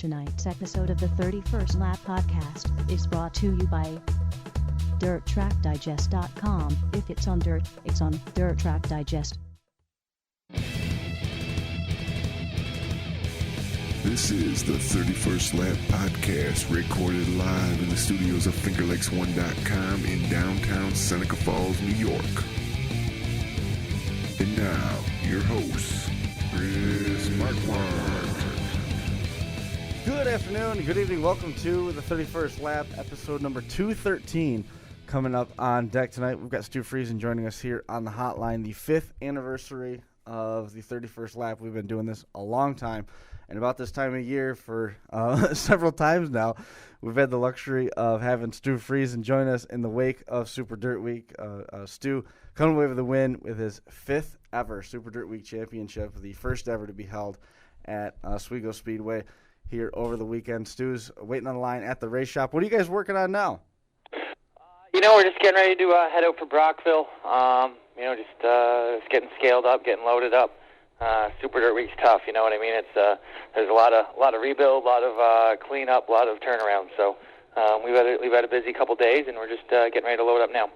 Tonight's episode of the 31st Lap Podcast is brought to you by DirtTrackDigest.com. If it's on dirt, it's on Dirt Track Digest. This is the 31st Lap Podcast, recorded live in the studios of FingerLakes1.com in downtown Seneca Falls, New York. And now, your hosts, Chris Marquardt. Good afternoon, good evening, welcome to the 31st Lap, episode number 213. Coming up on deck tonight, we've got Stewart Friesen joining us here on the hotline, the 5th anniversary of the 31st Lap. We've been doing this a long time, and about this time of year for several times now, we've had the luxury of having Stewart Friesen join us in the wake of Super Dirt Week. Stu coming away with the win with his 5th ever Super Dirt Week championship, the first ever to be held at Oswego Speedway here over the weekend. Stu's waiting on the line at the race shop. What are you guys working on now? We're just getting ready to head out for Brockville. Just getting scaled up, getting loaded up. Super Dirt Week's tough, you know what I mean? It's there's a lot of rebuild, a lot of cleanup, a lot of turnaround. So we've had a busy couple days, and we're just getting ready to load up now.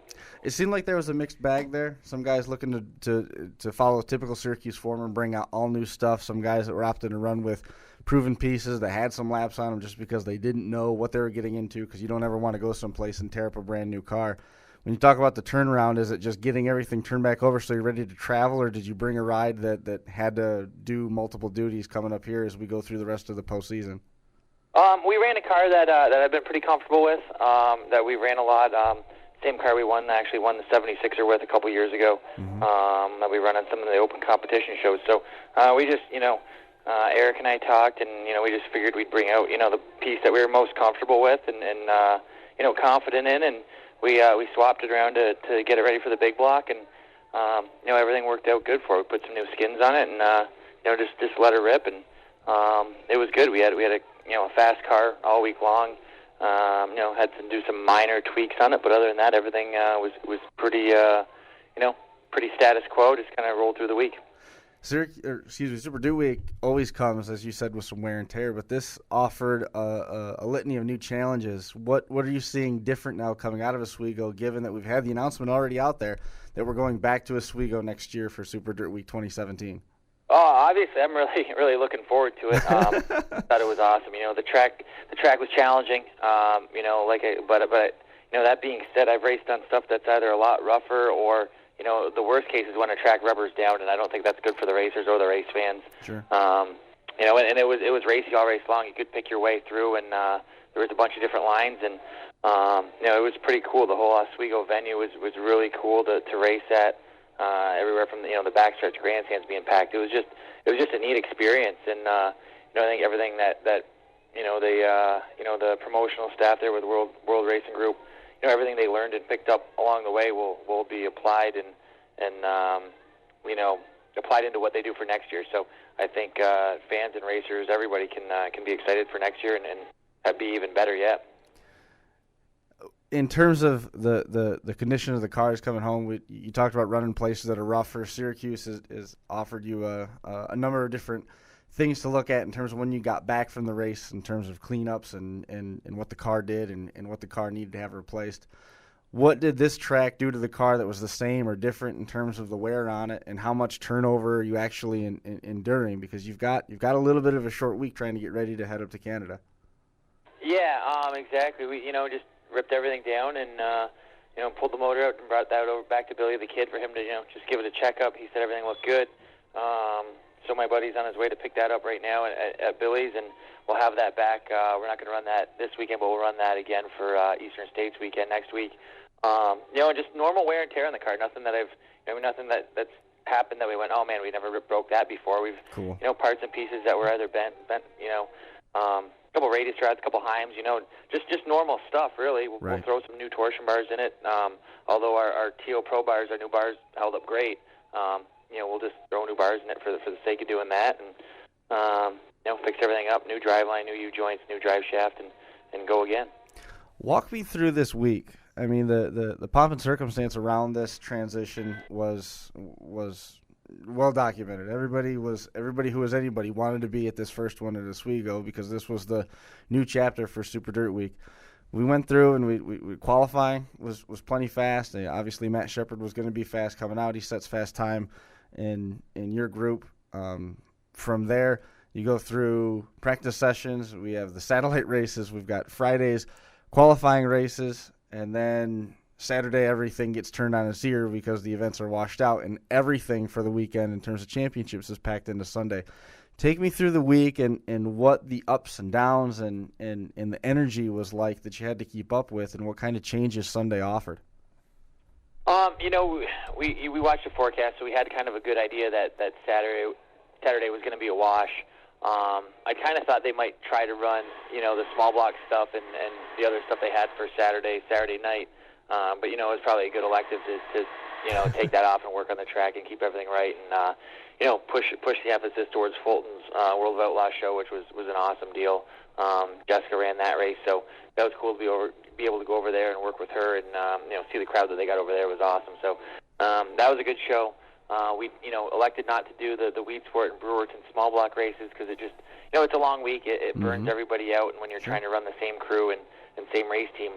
It seemed like there was a mixed bag there. Some guys looking to follow a typical Syracuse form and bring out all new stuff. Some guys that were opting to run with proven pieces that had some laps on them just because they didn't know what they were getting into, because you don't ever want to go someplace and tear up a brand new car. When you talk about the turnaround, is it just getting everything turned back over so you're ready to travel, or did you bring a ride that had to do multiple duties coming up here as we go through the rest of the postseason? We ran a car that I've been pretty comfortable with, that we ran a lot. Same car we won the 76er with a couple years ago, that we run on some of the open competition shows. So we just, Eric and I talked, and, we just figured we'd bring out, the piece that we were most comfortable with and confident in, and we swapped it around to get it ready for the big block, and, everything worked out good for it. We put some new skins on it, and, just let it rip, and it was good. We had a fast car all week long. Had to do some minor tweaks on it, but other than that, everything was pretty, pretty status quo. Just kind of rolled through the week. Super Dirt Week always comes, as you said, with some wear and tear, but this offered a litany of new challenges. What are you seeing different now coming out of Oswego, given that we've had the announcement already out there that we're going back to Oswego next year for Super Dirt Week 2017? Oh, obviously, I'm really looking forward to it. Thought it was awesome. The track was challenging. But that being said, I've raced on stuff that's either a lot rougher or, the worst case is when a track rubbers down, and I don't think that's good for the racers or the race fans. Sure. And it was racy all race long. You could pick your way through, and there was a bunch of different lines, and it was pretty cool. The whole Oswego venue was really cool to race at. Everywhere from the backstretch grandstands being packed. It was just a neat experience, and I think everything that the promotional staff there with World Racing Group, everything they learned and picked up along the way will be applied and applied into what they do for next year. So I think fans and racers, everybody can be excited for next year and be even better yet. In terms of the condition of the cars coming home, you talked about running places that are rougher. Syracuse has offered you a number of different things to look at in terms of when you got back from the race, in terms of cleanups and what the car did and what the car needed to have replaced. What did this track do to the car that was the same or different in terms of the wear on it, and how much turnover are you actually enduring? Because you've got a little bit of a short week trying to get ready to head up to Canada. Yeah, exactly. We just ripped everything down and pulled the motor out and brought that over back to Billy the Kid for him to just give it a checkup. He said everything looked good. So my buddy's on his way to pick that up right now at Billy's, and we'll have that back. We're not going to run that this weekend, but we'll run that again for Eastern States weekend next week. Just normal wear and tear on the car. Nothing nothing that's happened that we went, oh man, we never broke that before. We've cool. Parts and pieces that were either bent. A couple radius rods, a couple Heims, just normal stuff, really. We'll throw some new torsion bars in it. Although our TO Pro bars, our new bars, held up great. We'll just throw new bars in it for the sake of doing that, and fix everything up. New driveline, new U-joints, new drive shaft, and go again. Walk me through this week. I mean, the pomp and circumstance around this transition was well documented. Everybody who was anybody wanted to be at this first one at Oswego because this was the new chapter for Super Dirt Week. We went through and we qualifying was plenty fast. Obviously, Matt Shepard was going to be fast coming out. He sets fast time in your group. From there, you go through practice sessions. We have the satellite races. We've got Fridays qualifying races, and then Saturday everything gets turned on its ear because the events are washed out, and everything for the weekend in terms of championships is packed into Sunday. Take me through the week and what the ups and downs and the energy was like that you had to keep up with, and what kind of changes Sunday offered. We watched the forecast, so we had kind of a good idea that Saturday was going to be a wash. I kind of thought they might try to run, the small block stuff and the other stuff they had for Saturday night. But, it was probably a good elective to take that off and work on the track and keep everything right and, push the emphasis towards Fulton's World of Outlaw show, which was an awesome deal. Jessica ran that race, so that was cool to be able to go over there and work with her and, see the crowd that they got over there was awesome. So that was a good show. We, elected not to do the Weed Sport and Brewerton small block races because it just, it's a long week. It burns everybody out, and when you're trying to run the same crew and same race team,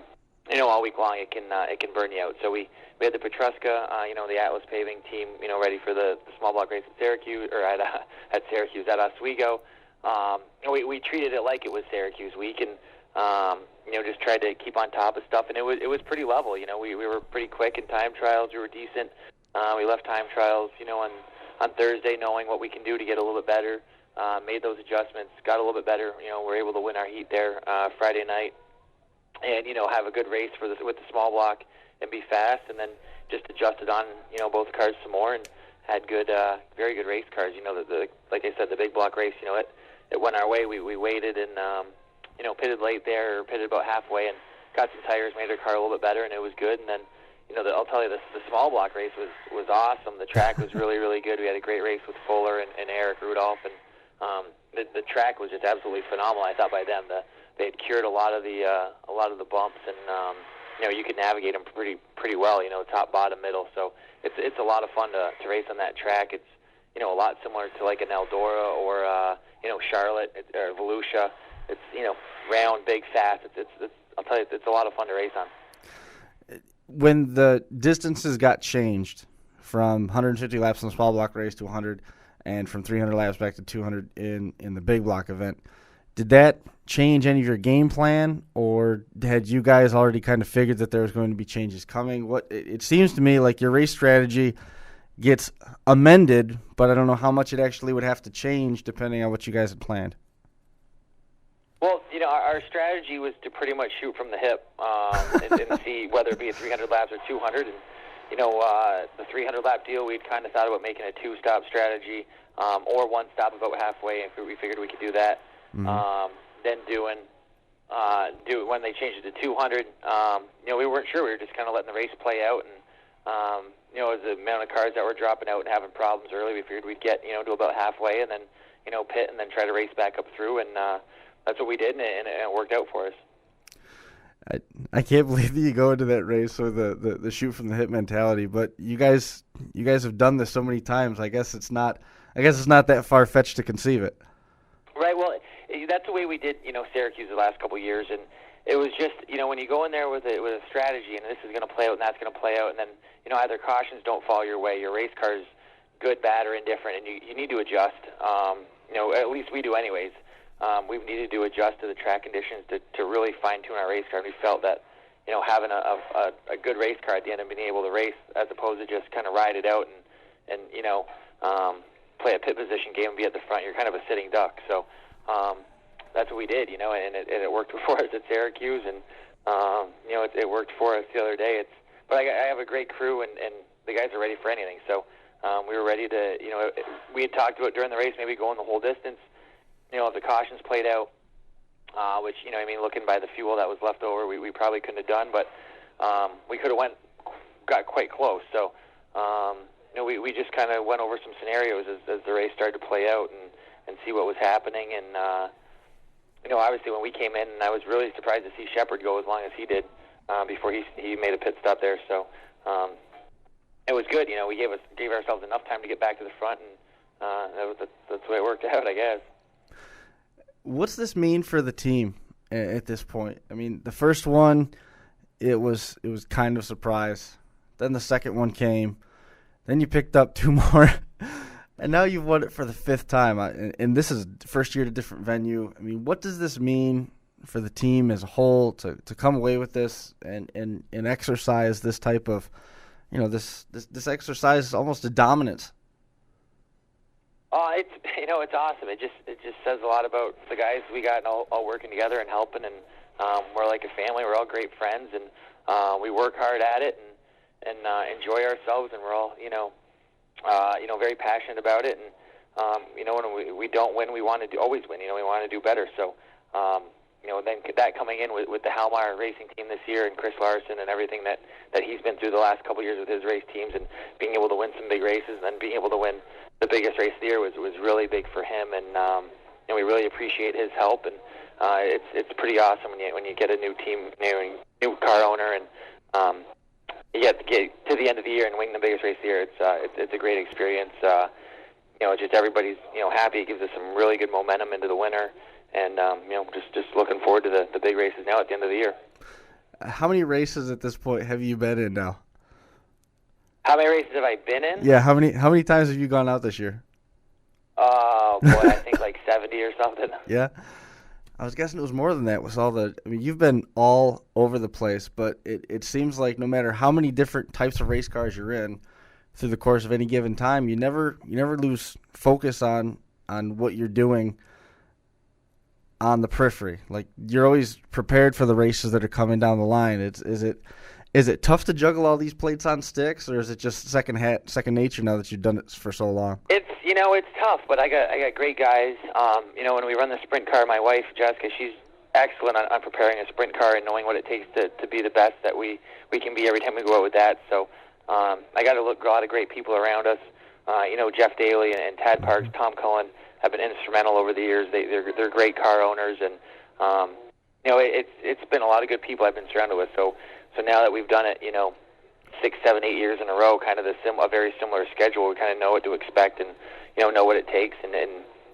all week long it can burn you out. So we had the Petruska, the Atlas Paving team, ready for the small block race at Syracuse or at Oswego. We treated it like it was Syracuse week and just tried to keep on top of stuff, and it was pretty level. We were pretty quick in time trials. We were decent. We left time trials, on Thursday, knowing what we can do to get a little bit better. Made those adjustments, got a little bit better. We're able to win our heat there Friday night, and have a good race with the small block and be fast, and then just adjusted on both cars some more and had good, very good race cars. Like I said, the big block race, it went our way. We waited and pitted late there, or pitted about halfway, and got some tires, made our car a little bit better, and it was good. And then I'll tell you, the small block race was awesome. The track was really, really good. We had a great race with Fuller and Eric Rudolph, and the track was just absolutely phenomenal. I thought by then they had cured a lot of the bumps, and you could navigate them pretty well. Top, bottom, middle. So it's a lot of fun to race on that track. It's a lot similar to like an Eldora or Charlotte or Volusia. It's round, big, fast. I'll tell you, it's a lot of fun to race on. When the distances got changed from 150 laps in the small block race to 100, and from 300 laps back to 200 in the big block event, did that change any of your game plan, or had you guys already kind of figured that there was going to be changes coming? It seems to me like your race strategy gets amended, but I don't know how much it actually would have to change depending on what you guys had planned. Well, our strategy was to pretty much shoot from the hip and see whether it be a 300 laps or 200. And, the 300-lap deal, we'd kind of thought about making a two-stop strategy or one stop about halfway, and we figured we could do that. Mm-hmm. Then when they changed it to 200, we weren't sure. We were just kind of letting the race play out. And, as the amount of cars that were dropping out and having problems early, we figured we'd get, to about halfway and then, pit and then try to race back up through. And that's what we did, and it worked out for us. I can't believe that you go into that race with the shoot from the hip mentality, but you guys have done this so many times. I guess it's not that far fetched to conceive it. Right. Well, that's the way we did, Syracuse the last couple of years, and it was just, when you go in there with a strategy, and this is going to play out and that's going to play out, and then either cautions don't fall your way, your race car's good, bad, or indifferent, and you need to adjust. At least we do, anyways. We've needed to adjust to the track conditions to really fine-tune our race car. We felt that, having a good race car at the end and being able to race as opposed to just kind of ride it out and play a pit position game and be at the front, you're kind of a sitting duck. So that's what we did, and it worked for us at Syracuse, and, it worked for us the other day. But I have a great crew, and the guys are ready for anything. So we were ready to, we had talked about during the race maybe going the whole distance. If the cautions played out, which, looking by the fuel that was left over, we probably couldn't have done, but we could have got quite close. So, we just kind of went over some scenarios as the race started to play out and see what was happening. And, obviously when we came in, I was really surprised to see Shepard go as long as he did before he made a pit stop there. So, it was good. We gave ourselves enough time to get back to the front, and that's the way it worked out, I guess. What's this mean for the team at this point? I mean, the first one, it was kind of a surprise. Then the second one came. Then you picked up 2 more. And now you've won it for the 5th time. And this is first year at a different venue. I mean, what does this mean for the team as a whole to come away with this and exercise this type of, this exercise almost a dominance? It's awesome. It just says a lot about the guys we got all working together and helping, and we're like a family. We're all great friends, and we work hard at it and enjoy ourselves, and we're all very passionate about it. And when we don't win, we want to always win. We want to do better. So then that coming in with the Halmar racing team this year and Chris Larson and everything that he's been through the last couple of years with his race teams, and being able to win some big races and then being able to win the biggest race of the year was really big for him, and we really appreciate his help. And it's pretty awesome when you get a new team, new car owner, and you get to the end of the year and win the biggest race of the year. It's a great experience. Just everybody's happy. It gives us some really good momentum into the winter, and just looking forward to the big races now at the end of the year. How many races at this point have you been in now? How many races have I been in? Yeah, how many times have you gone out this year? Oh, boy, I think like 70 or something. Yeah? I was guessing it was more than that with you've been all over the place, but it seems like no matter how many different types of race cars you're in through the course of any given time, you never lose focus on what you're doing on the periphery. Like, you're always prepared for the races that are coming down the line. Is it tough to juggle all these plates on sticks, or is it just second nature now that you've done it for so long? It's tough, but I got great guys. When we run the sprint car, my wife Jessica, she's excellent on preparing a sprint car and knowing what it takes to be the best that we can be every time we go out with that. So I got a lot of great people around us. Jeff Daly and Tad Parks, Tom Cullen have been instrumental over the years. They're great car owners, and it's been a lot of good people I've been surrounded with. So now that we've done it, 6, 7, 8 years in a row, kind of a very similar schedule, we kind of know what to expect and know what it takes, and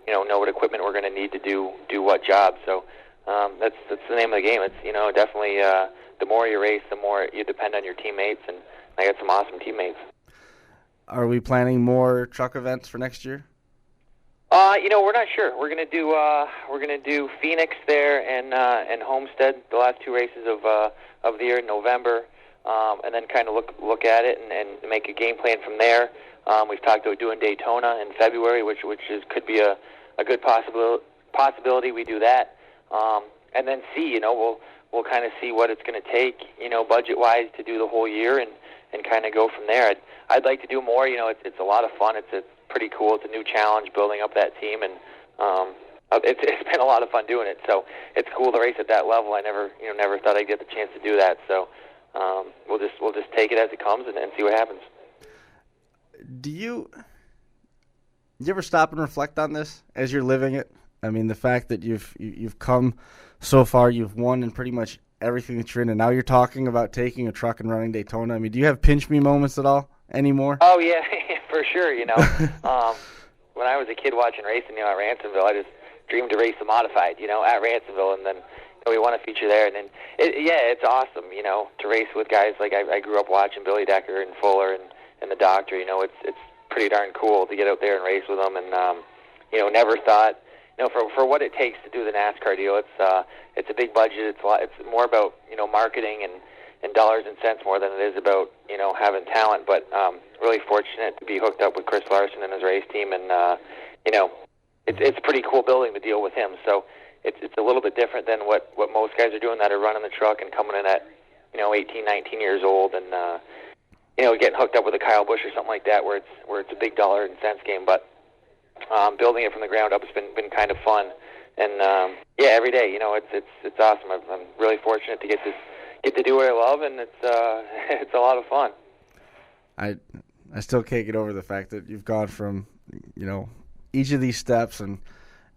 know what equipment we're going to need to do what job. So that's the name of the game. It's definitely the more you race, the more you depend on your teammates, and I got some awesome teammates. Are we planning more truck events for next year? We're not sure. We're gonna do Phoenix there and Homestead, the last 2 races of the year in November, and then kind of look at it and make a game plan from there. We've talked about doing Daytona in February, which could be a good possibility. We do that, and then see. We'll kind of see what it's going to take, budget wise, to do the whole year and kind of go from there. I'd like to do more. It's a lot of fun. It's pretty cool. It's a new challenge building up that team, and it's been a lot of fun doing it. So it's cool to race at that level. I never thought I'd get the chance to do that. So we'll just take it as it comes and see what happens. Do you ever stop and reflect on this as you're living it? I mean, the fact that you've come so far, you've won in pretty much everything that you're in, and now you're talking about taking a truck and running Daytona. I mean, do you have pinch me moments at all anymore? Oh yeah, for sure. When I was a kid watching racing, at Ransomville, I just dreamed to race the modified, at Ransomville, and then we won a feature there, and then it's awesome, to race with guys like I grew up watching Billy Decker and Fuller and the Doctor. It's pretty darn cool to get out there and race with them, and never thought, for what it takes to do the NASCAR deal, it's a big budget. It's more about marketing and dollars and cents more than it is about having talent. But really fortunate to be hooked up with Chris Larson and his race team, and it's pretty cool building the deal with him. So it's a little bit different than what most guys are doing that are running the truck and coming in at 18, 19 years old, and getting hooked up with a Kyle Busch or something like that, where it's a big dollar and cents game. But building it from the ground up has been kind of fun, and every day, it's awesome. I'm really fortunate to get to do what I love, and it's a lot of fun. I still can't get over the fact that you've gone from each of these steps, and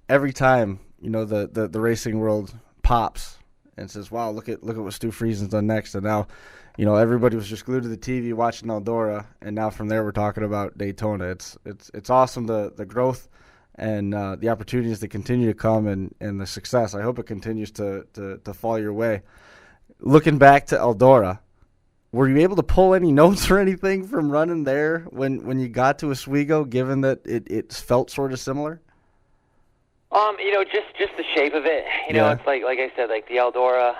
every time the racing world pops and says, "Wow, look at what Stu Friesen's done next," and now everybody was just glued to the TV watching Eldora, and now from there we're talking about Daytona. It's awesome, the growth and the opportunities that continue to come and the success. I hope it continues to fall your way. Looking back to Eldora, were you able to pull any notes or anything from running there when you got to Oswego, given that it felt sort of similar? Just the shape of it. It's like I said, like the Eldora,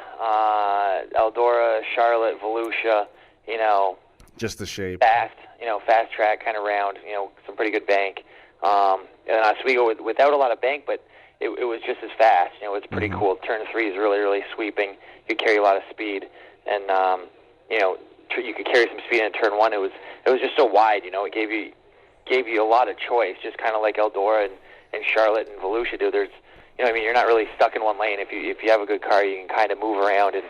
Charlotte, Volusia. Just the shape. Fast track kind of round. Some pretty good bank. And Oswego without a lot of bank, but it was just as fast. It was pretty cool. Turn 3 is really, really sweeping. You could carry a lot of speed, and you could carry some speed in turn 1. It was just so wide. It gave you a lot of choice, just kind of like Eldora and Charlotte and Volusia do. There's, you're not really stuck in one lane. If you have a good car, you can kind of move around, and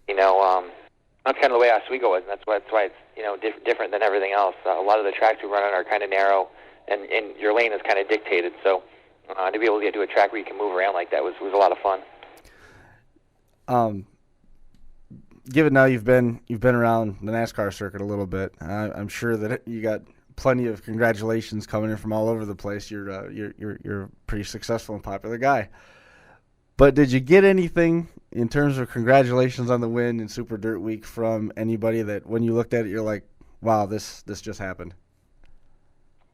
that's kind of the way Oswego is, and that's why it's different than everything else. A lot of the tracks we run on are kind of narrow, and your lane is kind of dictated. So to be able to get to a track where you can move around like that was a lot of fun. Given now you've been around the NASCAR circuit a little bit, I'm sure that you got plenty of congratulations coming in from all over the place. You're a pretty successful and popular guy. But did you get anything in terms of congratulations on the win in Super Dirt Week from anybody that when you looked at it you're like, wow, this just happened?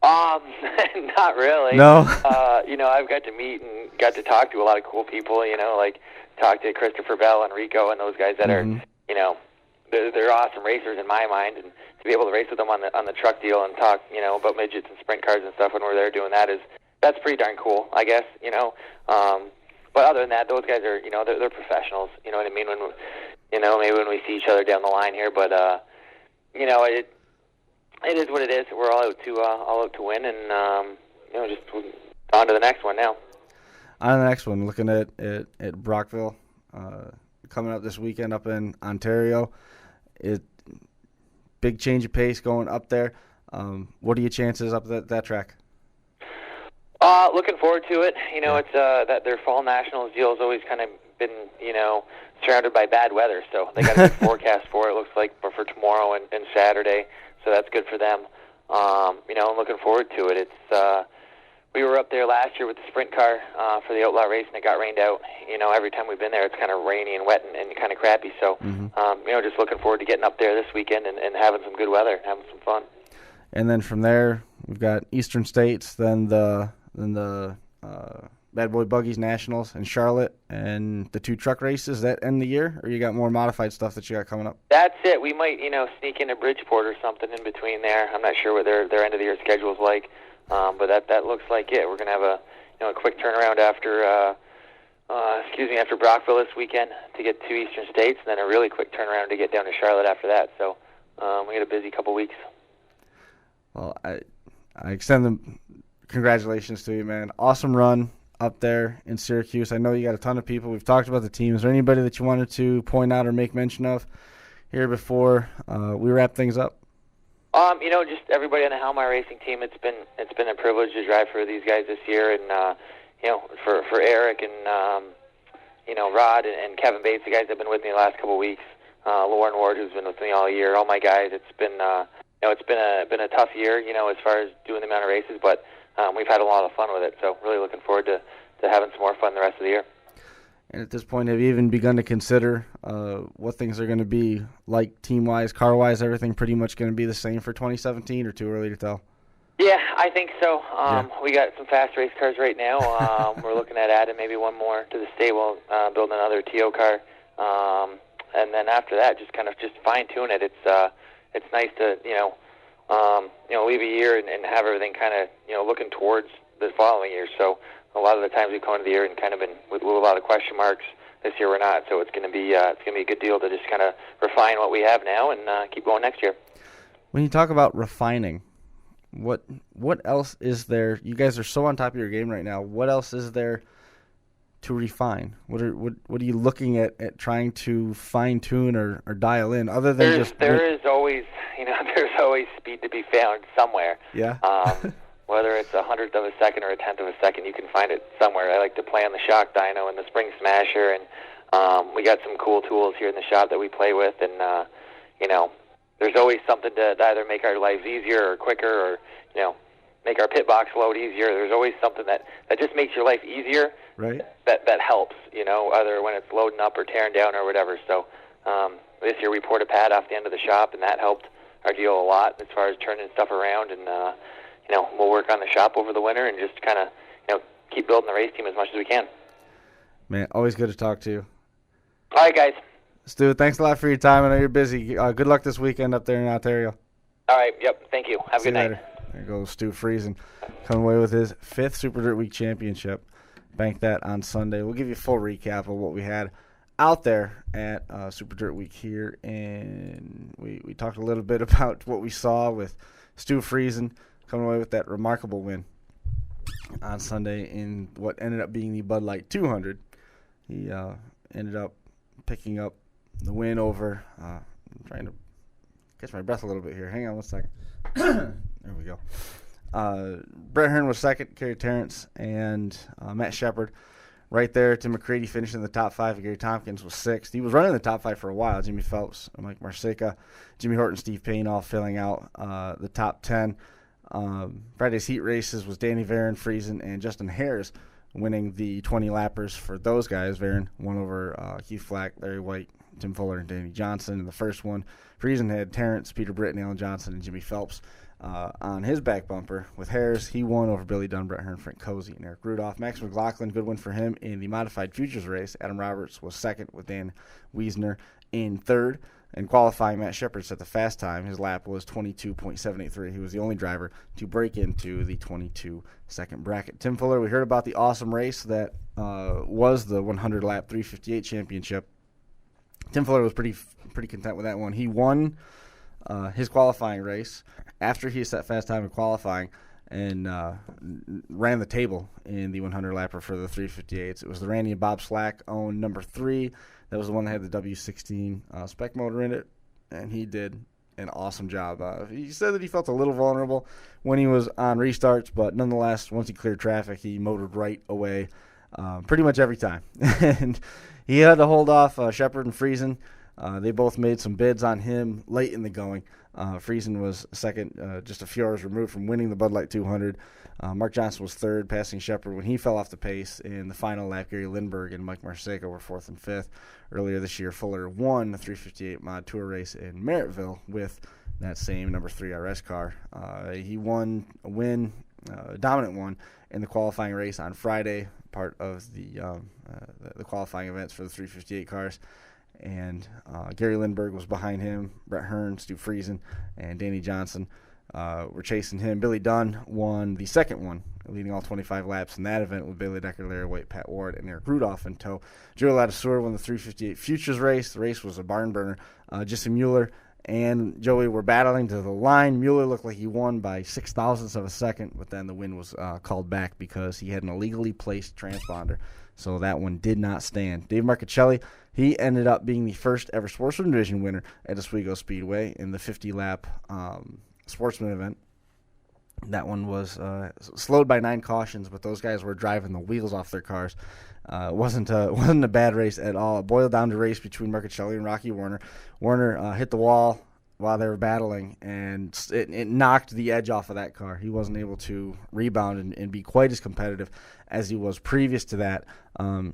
Not really. No. I've got to meet and got to talk to a lot of cool people. Like talk to Christopher Bell and Rico and those guys that are, they're awesome racers in my mind, and to be able to race with them on the truck deal and talk, about midgets and sprint cars and stuff when we're there doing that's pretty darn cool, I guess. But other than that, those guys are, they're professionals. You know what I mean? When maybe when we see each other down the line here, but it is what it is. We're all out to win, and just on to the next one now. On to the next one, looking at Brockville, coming up this weekend up in Ontario. Big change of pace going up there. What are your chances up at that track? Looking forward to it. It's that their fall nationals deal has always kind of been, surrounded by bad weather. So they got a good forecast for it. Looks like for tomorrow and Saturday. So that's good for them. I'm looking forward to it. It's we were up there last year with the sprint car for the Outlaw race, and it got rained out. Every time we've been there, it's kind of rainy and wet and kind of crappy. So, just looking forward to getting up there this weekend and having some good weather, having some fun. And then from there, we've got Eastern States, then the Bad Boy Buggies Nationals in Charlotte, and the 2 truck races that end the year, or you got more modified stuff that you got coming up? That's it. We might, sneak into Bridgeport or something in between there. I'm not sure what their end of the year schedule is like, but that looks like it. We're going to have a quick turnaround after Brockville this weekend to get to Eastern States, and then a really quick turnaround to get down to Charlotte after that. So we got a busy couple weeks. Well, I extend the congratulations to you, man. Awesome run up there in Syracuse. I know you got a ton of people. We've talked about the team. Is there anybody that you wanted to point out or make mention of here before we wrap things up? Just everybody on the Halmar Racing team. It's been a privilege to drive for these guys this year, and for Eric and Rod and Kevin Bates, the guys that have been with me the last couple of weeks. Lauren Ward, who's been with me all year. All my guys. It's been a tough year, as far as doing the amount of races, but we've had a lot of fun with it. So really looking forward to having some more fun the rest of the year. And at this point, have you even begun to consider what things are going to be like team-wise, car-wise, everything pretty much going to be the same for 2017, or too early to tell? Yeah, I think so. We got some fast race cars right now. We're looking at adding maybe one more to the stable, building another TO car. And then after that, just fine-tune it. It's nice to, leave a year and have everything kind of, looking towards the following year. So a lot of the times we come into the year and kind of been with a lot of question marks. This year we're not. So it's going to be a good deal to just kind of refine what we have now and keep going next year. When you talk about refining, what else is there? You guys are so on top of your game right now. What else is there to refine? What are you looking at trying to fine tune or dial in other than there's always speed to be found somewhere. Yeah. Whether it's 1/100 of a second or 1/10 of a second, you can find it somewhere. I like to play on the shock dyno and the spring smasher, and we got some cool tools here in the shop that we play with, and there's always something to either make our lives easier or quicker or, make our pit box load easier. There's always something that just makes your life easier. Right. That helps, either when it's loading up or tearing down or whatever. So this year we poured a pad off the end of the shop, and that helped our deal a lot as far as turning stuff around. And, we'll work on the shop over the winter and just kind of, keep building the race team as much as we can. Man, always good to talk to you. All right, guys. Stu, thanks a lot for your time. I know you're busy. Good luck this weekend up there in Ontario. All right, yep, thank you. Have a See good you night. later. There goes Stewart Friesen, coming away with his 5th Super Dirt Week championship. Bank that on Sunday. We'll give you a full recap of what we had out there at Super Dirt Week here, and we talked a little bit about what we saw with Stewart Friesen coming away with that remarkable win on Sunday in what ended up being the Bud Light 200. He ended up picking up the win over, I'm trying to catch my breath a little bit here. Hang on one second. There we go. Brett Hearn was second, Kerry Terrence, and Matt Shepard right there. Tim McCready finished in the top 5. Gary Tompkins was 6th. He was running the top 5 for a while. Jimmy Phelps, Mike Marsica, Jimmy Horton, Steve Payne all filling out the top 10. Friday's heat races was Danny Varon, Friesen, and Justin Harris winning the 20 lappers for those guys. Varon won over Keith Flack, Larry White, Tim Fuller, and Danny Johnson in the first one. Friesen had Terrence, Peter Britton, Alan Johnson, and Jimmy Phelps on his back bumper. With Harris, he won over Billy Dunn, Brett Hearn, Frank Cozy, and Eric Rudolph. Max McLaughlin, good win for him in the modified futures race. Adam Roberts was second with Dan Wiesner in third. In qualifying, Matt Shepard set the fast time. His lap was 22.783. He was the only driver to break into the 22-second bracket. Tim Fuller, we heard about the awesome race that was the 100-lap 358 championship. Tim Fuller was pretty content with that one. He won his qualifying race after he set fast time in qualifying and ran the table in the 100-lapper for the 358s. It was the Randy and Bob Slack owned number 3. That was the one that had the W16 spec motor in it, and he did an awesome job. He said that he felt a little vulnerable when he was on restarts, but nonetheless, once he cleared traffic, he motored right away pretty much every time. And he had to hold off Shepard and Friesen. They both made some bids on him late in the going. Friesen was second, just a few hours removed from winning the Bud Light 200. Mark Johnson was third, passing Shepard when he fell off the pace in the final lap. Gary Lindbergh and Mike Marsica were 4th and 5th. Earlier this year, Fuller won the 358 Mod Tour race in Merrittville with that same number 3 RS car. He won a win, dominant one, in the qualifying race on Friday, part of the qualifying events for the 358 cars. And Gary Lindbergh was behind him. Brett Hearn, Stu Friesen, and Danny Johnson were chasing him. Billy Dunn won the second one, leading all 25 laps in that event with Billy Decker, Larry White, Pat Ward, and Eric Rudolph in tow. Joe Ladiseur won the 358 Futures race. The race was a barn burner. Jesse Mueller and Joey were battling to the line. Mueller looked like he won by 6,000ths of a second, but then the win was called back because he had an illegally placed transponder. So that one did not stand. Dave Marcichelli, he ended up being the first ever Sportsman Division winner at Oswego Speedway in the 50-lap Sportsman event. That one was slowed by 9 cautions, but those guys were driving the wheels off their cars. It wasn't a bad race at all. It boiled down to a race between Marcichelli and Rocky Warner. Warner hit the wall while they were battling, and it knocked the edge off of that car. He wasn't able to rebound and be quite as competitive as he was previous to that.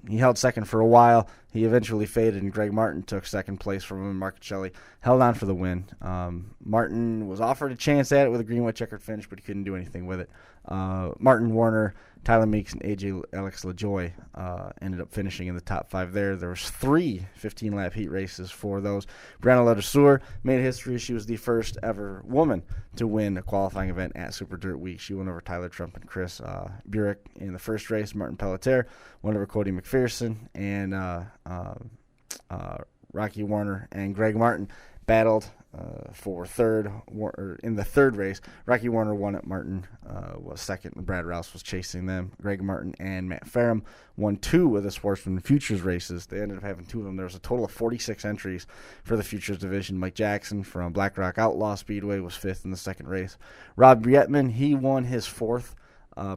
He held second for a while. He eventually faded, and Greg Martin took second place from him. Marcichelli held on for the win. Martin was offered a chance at it with a green white checkered finish, but he couldn't do anything with it. Martin, Warner, Tyler Meeks, and Alex LaJoy ended up finishing in the top 5 there. There was 3 15-lap heat races for those. Brianna Ladiseur made history. She was the first ever woman to win a qualifying event at Super Dirt Week. She won over Tyler Trump and Chris Burek in the first race. Martin Pelletier won over Cody McPherson, and Rocky Warner and Greg Martin battled for third in the third race. Rocky Warner won it. Martin was second, and Brad Rouse was chasing them. Greg Martin and Matt Ferrum won 2 of the Sportsman Futures races. They ended up having 2 of them. There was a total of 46 entries for the Futures division. Mike Jackson from Black Rock Outlaw Speedway was 5th in the second race. Rob Brietman, he won his 4th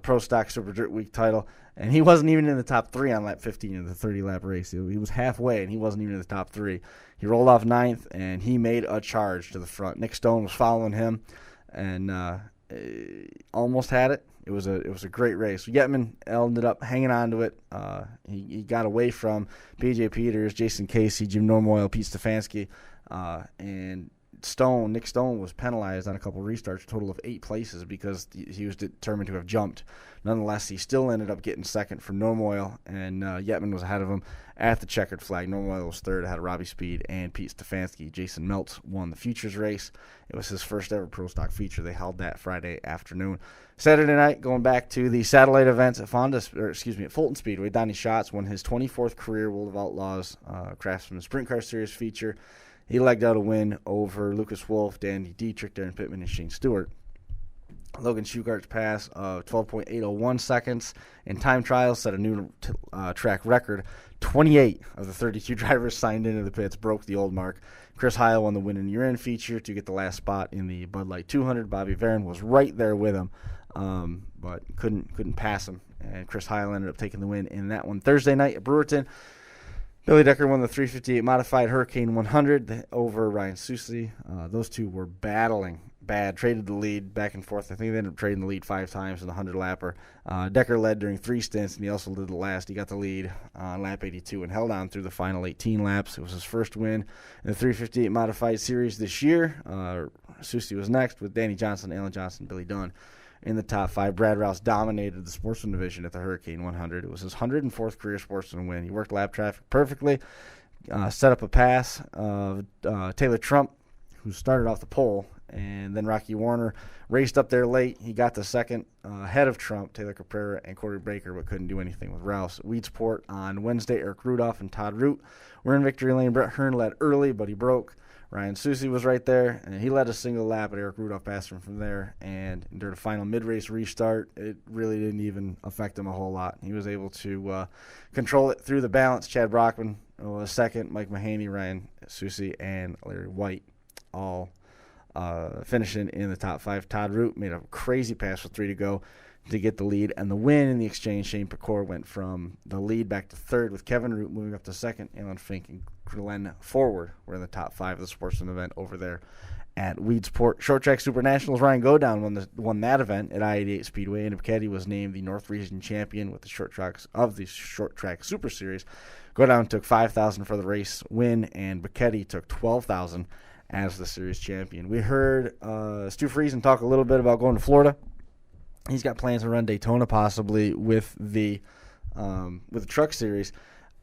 Pro Stock Super Dirt Week title And he wasn't even in the top 3 on lap 15 of the 30-lap race. He was halfway, and he wasn't even in the top 3. He rolled off 9th, and he made a charge to the front. Nick Stone was following him, and almost had it. It was a great race. Yetman ended up hanging on to it. He got away from B.J. Peters, Jason Casey, Jim Normoyle, Pete Stefanski, and Nick Stone was penalized on a couple of restarts, a total of 8 places because he was determined to have jumped. Nonetheless, he still ended up getting second for Normoyle, and Yetman was ahead of him at the checkered flag. Normoyle was third ahead of Robbie Speed and Pete Stefanski. Jason Meltz won the Futures race. It was his first ever Pro Stock feature. They held that Friday afternoon. Saturday night, going back to the satellite events at Fulton Speedway, Donnie Schatz won his 24th career World of Outlaws Craftsman Sprint Car Series feature. He legged out a win over Lucas Wolf, Danny Dietrich, Darren Pittman, and Shane Stewart. Logan Schugart's pass of 12.801 seconds in time trials set a new track record. 28 of the 32 drivers signed into the pits broke the old mark. Chris Heil won the win in year-end feature to get the last spot in the Bud Light 200. Bobby Varon was right there with him, but couldn't pass him. And Chris Heil ended up taking the win in that one. Thursday night at Brewerton, Billy Decker won the 358 Modified Hurricane 100 over Ryan Susi. Those two were battling bad, traded the lead back and forth. I think they ended up trading the lead 5 times in the 100-lapper. Decker led during 3 stints, and he also did the last. He got the lead on lap 82 and held on through the final 18 laps. It was his first win in the 358 Modified Series this year. Susi was next with Danny Johnson, Alan Johnson, Billy Dunn in the top 5. Brad Rouse dominated the Sportsman division at the Hurricane 100. It was his 104th career Sportsman win. He worked lap traffic perfectly, set up a pass of Taylor Trump, who started off the pole, and then Rocky Warner raced up there late. He got the second ahead of Trump, Taylor Caprera, and Corey Baker, but couldn't do anything with Rouse. Weedsport on Wednesday, Eric Rudolph and Todd Root were in victory lane. Brett Hearn led early, but he broke. Ryan Susi was right there, and he led a single lap, but Eric Rudolph passed him from there. And during the final mid-race restart, it really didn't even affect him a whole lot. He was able to control it through the balance. Chad Brockman was second, Mike Mahaney, Ryan Susi, and Larry White all finishing in the top 5. Todd Root made a crazy pass with 3 to go to get the lead and the win in the exchange. Shane Pecor went from the lead back to 3rd, with Kevin Root moving up to 2nd. Alan Fink and Glenn Forward were in the top 5 of the Sportsman event over there at Weedsport. Short Track Super Nationals, Ryan Godown won that event at I-88 Speedway, and Buchetti was named the North Region champion with the Short Track Super Series. Godown took $5,000 for the race win, and Buchetti took $12,000 as the series champion. We heard Stewart Friesen talk a little bit about going to Florida. He's got plans to run Daytona possibly with the Truck Series.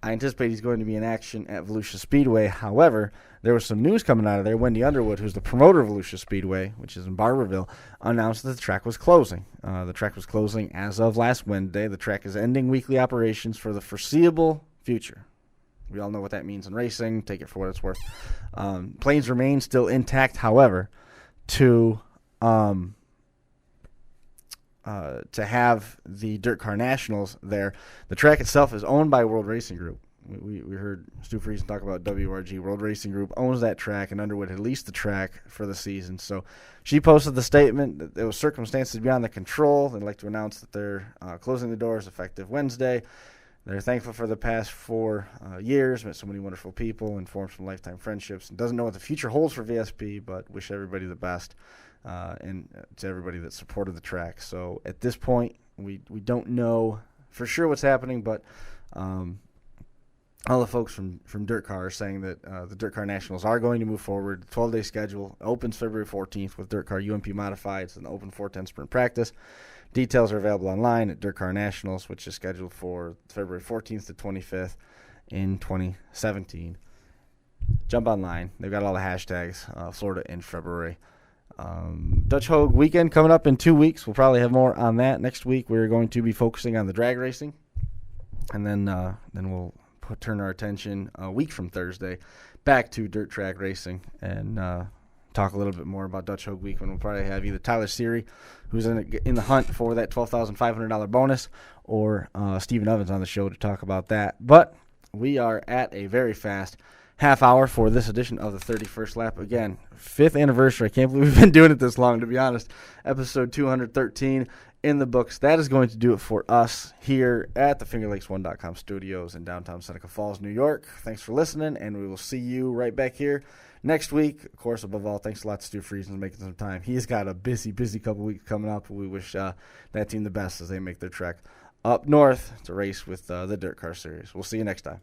I anticipate he's going to be in action at Volusia Speedway. However, there was some news coming out of there. Wendy Underwood, who's the promoter of Volusia Speedway, which is in Barberville, announced that the track was closing. The track was closing as of last Wednesday. The track is ending weekly operations for the foreseeable future. We all know what that means in racing. Take it for what it's worth. Planes remain still intact, however, to have the Dirt Car Nationals there. The track itself is owned by World Racing Group. We heard Stu Friesen talk about WRG. World Racing Group owns that track, and Underwood had leased the track for the season. So she posted the statement that there was circumstances beyond their control. They'd like to announce that they're closing the doors effective Wednesday. They're thankful for the past 4 years, met so many wonderful people, and formed some lifetime friendships, and doesn't know what the future holds for VSP, but wish everybody the best, and to everybody that supported the track. So at this point, we don't know for sure what's happening, but all the folks from Dirt Car are saying that the Dirt Car Nationals are going to move forward. The 12-day schedule opens February 14th with Dirt Car UMP Modified. It's an open 410 sprint practice. Details are available online at Dirt Car Nationals, which is scheduled for February 14th to 25th in 2017. Jump online. They've got all the hashtags, Florida in February. Dutch Hogue weekend coming up in 2 weeks. We'll probably have more on that. Next week we're going to be focusing on the drag racing, and then we'll turn our attention a week from Thursday back to dirt track racing and talk a little bit more about Dutch Hogue weekend. We'll probably have either Tyler Seary, who's in the hunt for that $12,500 bonus, or Stephen Evans on the show to talk about that. But we are at a very fast half hour for this edition of the 31st Lap. Again, 5th anniversary. I can't believe we've been doing it this long, to be honest. Episode 213. in the books. That is going to do it for us here at the FingerLakes1.com studios in downtown Seneca Falls, New York. Thanks for listening, and we will see you right back here next week. Of course, above all, thanks a lot to Stewart Friesen for making some time. He's got a busy couple weeks coming up. We wish that team the best as they make their trek up north to race with the Dirt Car Series. We'll see you next time.